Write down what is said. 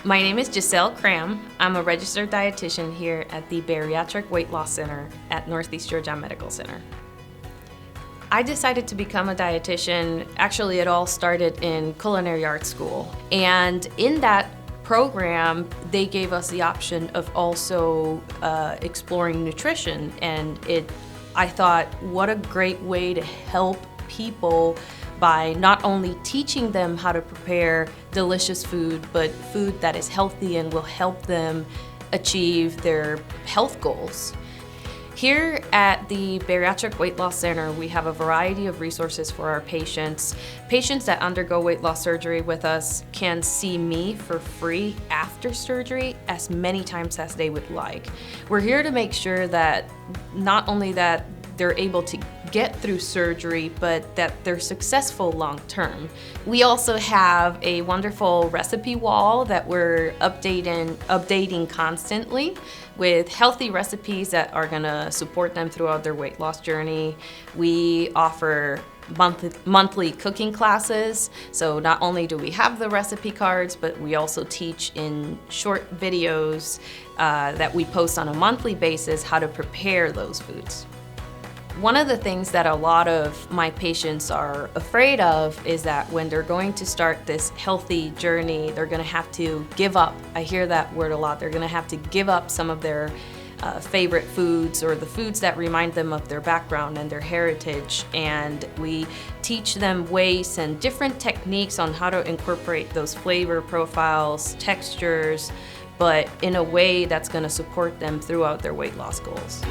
My name is Giselle Cram. I'm a registered dietitian here at the Bariatric Weight Loss Center at Northeast Georgia Medical Center. I decided to become a dietitian, actually it all started in culinary arts school. And in that program, they gave us the option of also exploring nutrition. And I thought, what a great way to help people by not only teaching them how to prepare delicious food, but food that is healthy and will help them achieve their health goals. Here at the Bariatric Weight Loss Center, we have a variety of resources for our patients. Patients that undergo weight loss surgery with us can see me for free after surgery as many times as they would like. We're here to make sure that not only that they're able to get through surgery, but that they're successful long term. We also have a wonderful recipe wall that we're updating constantly with healthy recipes that are gonna support them throughout their weight loss journey. We offer monthly cooking classes, so not only do we have the recipe cards, but we also teach in short videos that we post on a monthly basis how to prepare those foods. One of the things that a lot of my patients are afraid of is that when they're going to start this healthy journey, they're gonna have to give up. I hear that word a lot. They're gonna have to give up some of their favorite foods or the foods that remind them of their background and their heritage. And we teach them ways and different techniques on how to incorporate those flavor profiles, textures, but in a way that's gonna support them throughout their weight loss goals.